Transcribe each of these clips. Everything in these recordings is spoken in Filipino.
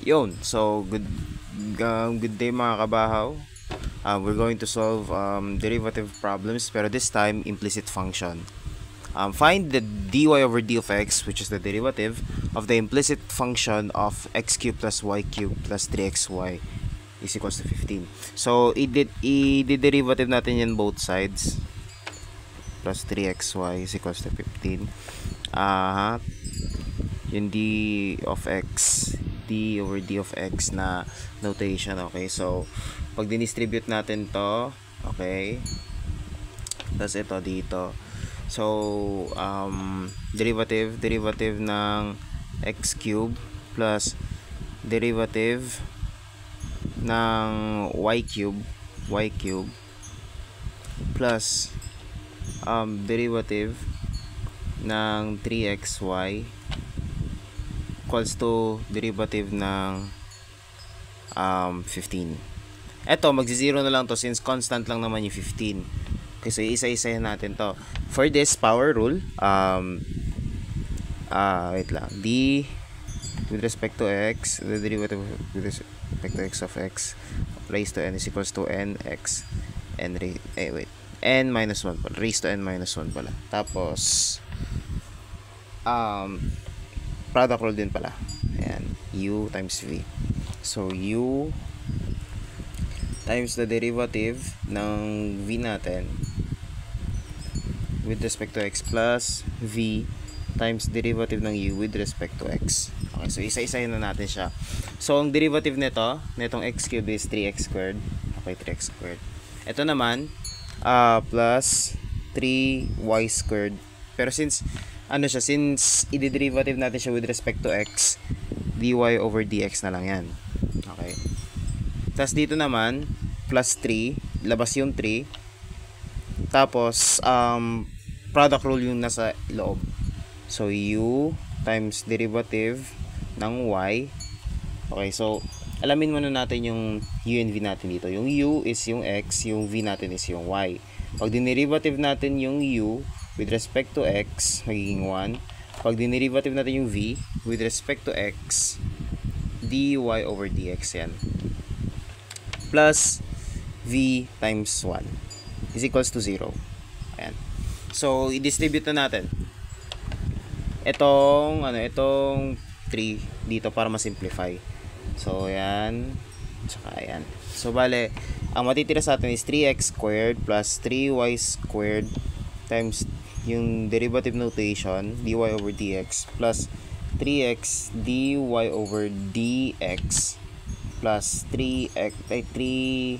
Yun. So, good day mga kabahaw. We're going to solve derivative problems, pero this time, implicit function. Find the dy over d of x, which is the derivative of the implicit function of x cubed plus y cubed plus 3xy is equals to 15. So, i-derivative natin yan both sides. Plus 3xy is equals to 15. Yung d of x, d over d of x na notation. Okay, so pag dinistribute natin to, okay, tapos ito dito, so derivative ng x cube plus derivative ng y cube plus derivative ng 3xy equals to derivative ng 15. Eto, magzi-zero na lang to since constant lang naman yung 15. Okay, so isa-isahin natin to. For this power rule, wait lang. D with respect to x, the derivative with respect to x of x raised to n is equals to nx n minus 1 pala. Raised to n minus 1 pala. Tapos, product rule din pala. Ayan. U times V. So, U times the derivative ng V natin with respect to x plus V times derivative ng U with respect to x. Okay, so isa-isahin na natin siya. So, ang derivative netong x cubed is 3x squared. Okay, 3x squared. Ito naman, plus 3y squared. Pero since i-derivative natin siya with respect to x, dy over dx na lang yan. Okay. Tapos dito naman, plus 3, labas yung 3. Tapos, product rule yung nasa loob. So, u times derivative ng y. Okay, so, alamin muna natin yung u and v natin dito. Yung u is yung x, yung v natin is yung y. Pag dinerivative natin yung u with respect to x, magiging 1. Pag dinerivative natin yung v with respect to x, dy over dx yan. Plus v times 1 is equals to 0. Ayan. So, i-distribute na natin. Itong 3 dito para ma-simplify. So, ayan. Tsaka ayan. So, bale, ang matitira sa atin is 3x squared plus 3y squared times yung derivative notation, dy over dx, plus 3x dy over dx plus 3y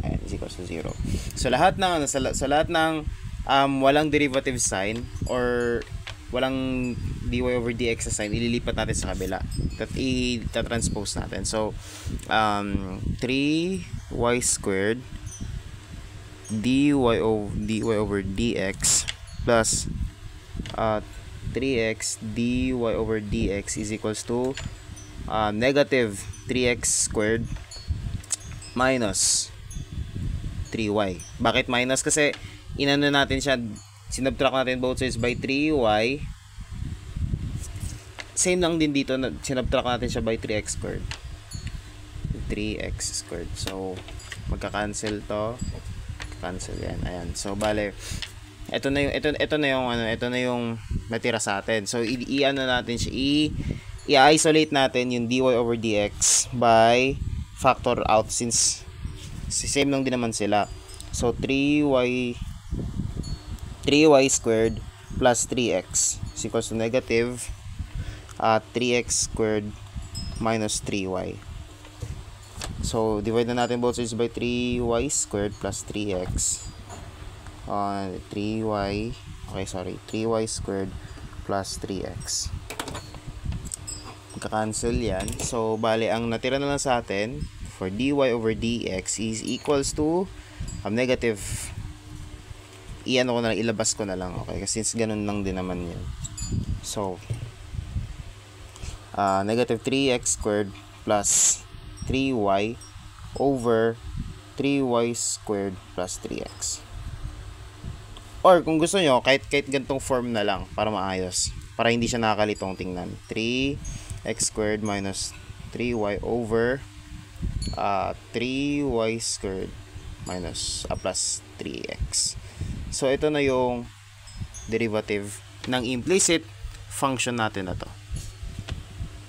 ayan, is equals to 0. So, lahat ng, sa lahat ng walang derivative sign or walang dy over dx sa sign, ililipat natin sa kabila. I-transpose natin. So, 3y squared dy over dx plus 3x dy over dx is equals to negative 3x squared minus 3y. Bakit minus? Kasi inano natin siya, sinubtract natin both sides by 3y. Same lang din dito, sinubtract natin siya by 3x squared. 3x squared. So, magka-cancel to. Cancel yan. Ayan. So, bale, ito na yung natira sa atin. So, i-ano natin siya, i-isolate natin yung dy over dx by factor out since same lang din naman sila. So, 3y squared plus 3x is equals to negative 3x squared minus 3y. So, divide na natin both sides by 3y squared plus 3x. 3y squared plus 3x. Magka-cancel yan. So, bale, ang natira na lang sa atin for dy over dx is equals to negative. Ilabas ko na lang. Okay, kasi since ganun lang din naman yan. So, negative 3x squared plus 3y over 3y squared plus 3x. Or kung gusto nyo, kahit gantong form na lang para maayos. Para hindi siya nakakalitong tingnan. 3x squared minus 3y over 3y squared minus plus 3x. So, ito na yung derivative ng implicit function natin na to.